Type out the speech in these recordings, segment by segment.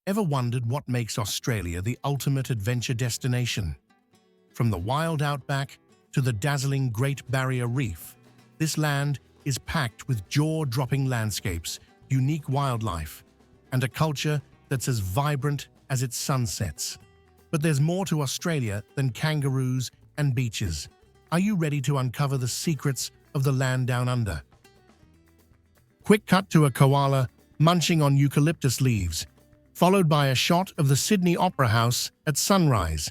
Ever wondered what makes Australia the ultimate adventure destination? From the wild outback to the dazzling Great Barrier Reef, this land is packed with jaw-dropping landscapes, unique wildlife, and a culture that's as vibrant as its sunsets. But there's more to Australia than kangaroos and beaches. Are you ready to uncover the secrets of the land down under? Quick cut to a koala munching on eucalyptus leaves, followed by a shot of the Sydney Opera House at sunrise.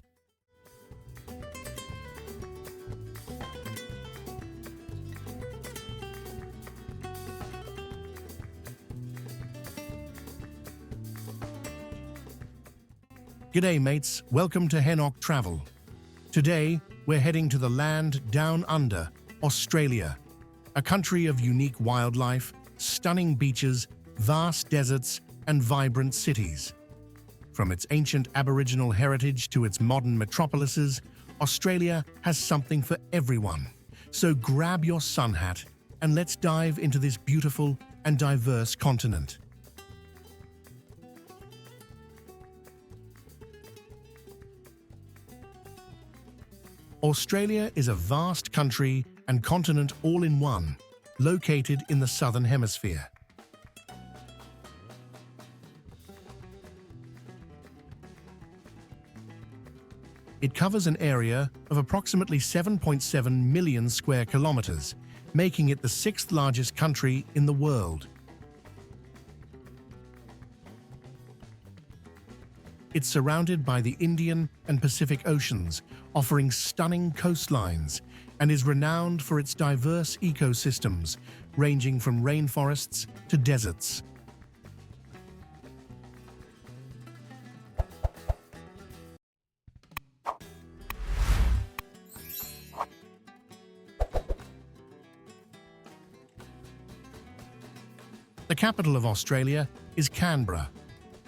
G'day mates, welcome to Henok Travel. Today, we're heading to the land down under, Australia, a country of unique wildlife, stunning beaches, vast deserts, and vibrant cities. From its ancient Aboriginal heritage to its modern metropolises, Australia has something for everyone. So grab your sun hat and let's dive into this beautiful and diverse continent. Australia is a vast country and continent all in one, located in the Southern Hemisphere. It covers an area of approximately 7.7 million square kilometers, making it the sixth largest country in the world. It's surrounded by the Indian and Pacific Oceans, offering stunning coastlines, and is renowned for its diverse ecosystems, ranging from rainforests to deserts. The capital of Australia is Canberra,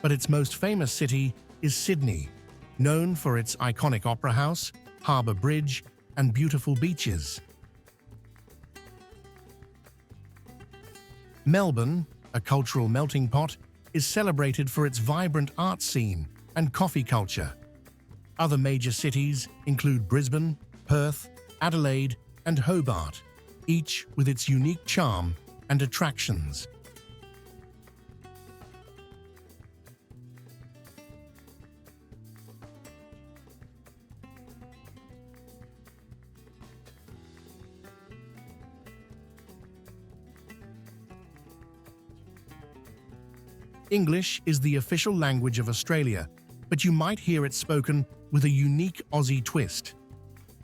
but its most famous city is Sydney, known for its iconic Opera House, Harbour Bridge, and beautiful beaches. Melbourne, a cultural melting pot, is celebrated for its vibrant art scene and coffee culture. Other major cities include Brisbane, Perth, Adelaide, and Hobart, each with its unique charm and attractions. English is the official language of Australia, but you might hear it spoken with a unique Aussie twist.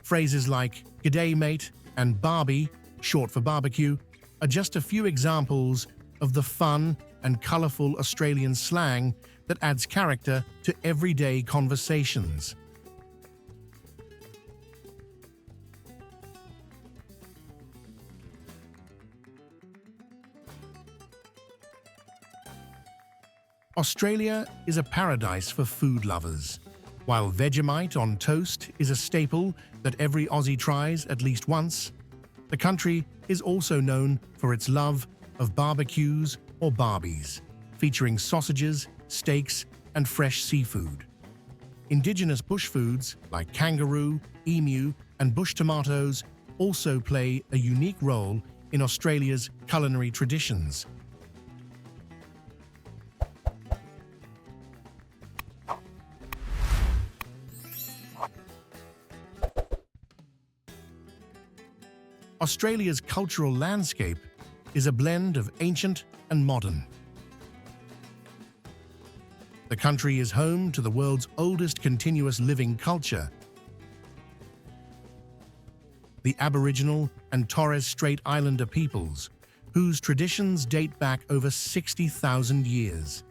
Phrases like "G'day mate" and "Barbie," short for barbecue, are just a few examples of the fun and colourful Australian slang that adds character to everyday conversations. Australia is a paradise for food lovers. While Vegemite on toast is a staple that every Aussie tries at least once, the country is also known for its love of barbecues or barbies, featuring sausages, steaks, and fresh seafood. Indigenous bush foods like kangaroo, emu, and bush tomatoes also play a unique role in Australia's culinary traditions. Australia's cultural landscape is a blend of ancient and modern. The country is home to the world's oldest continuous living culture, the Aboriginal and Torres Strait Islander peoples, whose traditions date back over 60,000 years.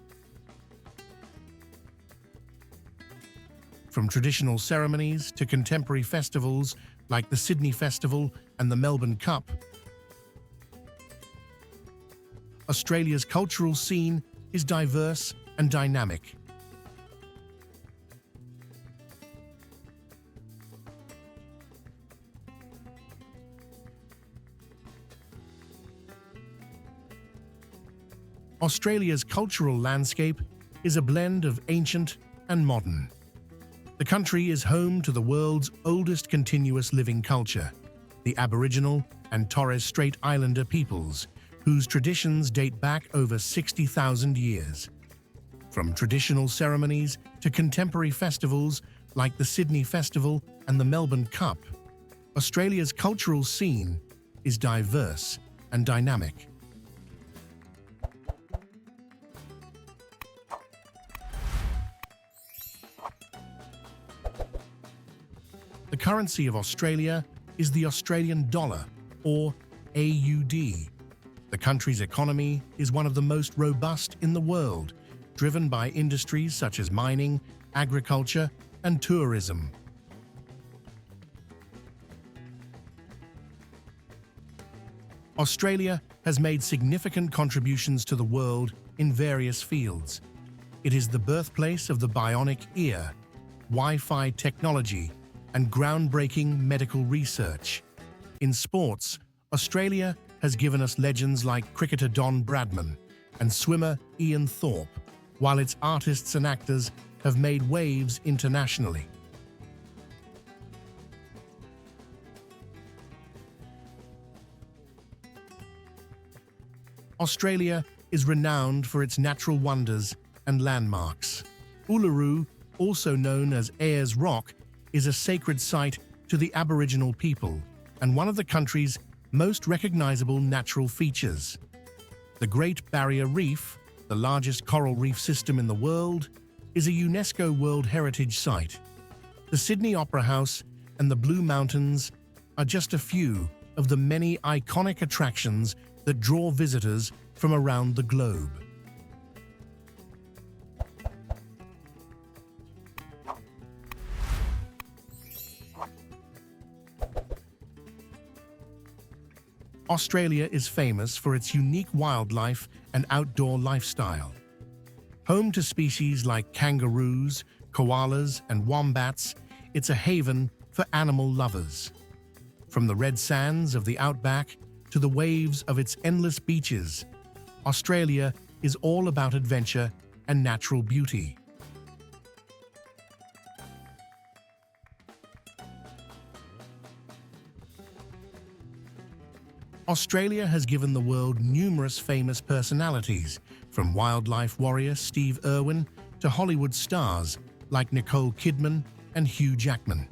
From traditional ceremonies to contemporary festivals like the Sydney Festival and the Melbourne Cup, Australia's cultural scene is diverse and dynamic. Australia's cultural landscape is a blend of ancient and modern. The country is home to the world's oldest continuous living culture, the Aboriginal and Torres Strait Islander peoples, whose traditions date back over 60,000 years. From traditional ceremonies to contemporary festivals like the Sydney Festival and the Melbourne Cup, Australia's cultural scene is diverse and dynamic. The currency of Australia is the Australian dollar, or AUD. The country's economy is one of the most robust in the world, driven by industries such as mining, agriculture, and tourism. Australia has made significant contributions to the world in various fields. It is the birthplace of the bionic ear, Wi-Fi technology, and groundbreaking medical research. In sports, Australia has given us legends like cricketer Don Bradman and swimmer Ian Thorpe, while its artists and actors have made waves internationally. Australia is renowned for its natural wonders and landmarks. Uluru, also known as Ayers Rock, is a sacred site to the Aboriginal people and one of the country's most recognizable natural features. The Great Barrier Reef, the largest coral reef system in the world, is a UNESCO World Heritage Site. The Sydney Opera House and the Blue Mountains are just a few of the many iconic attractions that draw visitors from around the globe. Australia is famous for its unique wildlife and outdoor lifestyle. Home to species like kangaroos, koalas, and wombats, it's a haven for animal lovers. From the red sands of the Outback to the waves of its endless beaches, Australia is all about adventure and natural beauty. Australia has given the world numerous famous personalities, from wildlife warrior Steve Irwin to Hollywood stars like Nicole Kidman and Hugh Jackman.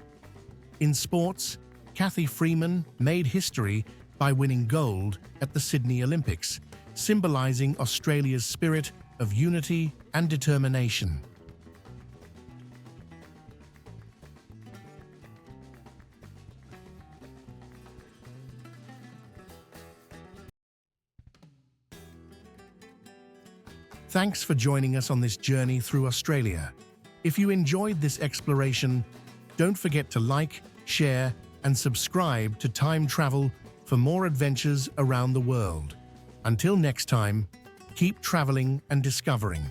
In sports, Cathy Freeman made history by winning gold at the Sydney Olympics, symbolizing Australia's spirit of unity and determination. Thanks for joining us on this journey through Australia. If you enjoyed this exploration, don't forget to like, share, and subscribe to Time Travel for more adventures around the world. Until next time, keep traveling and discovering.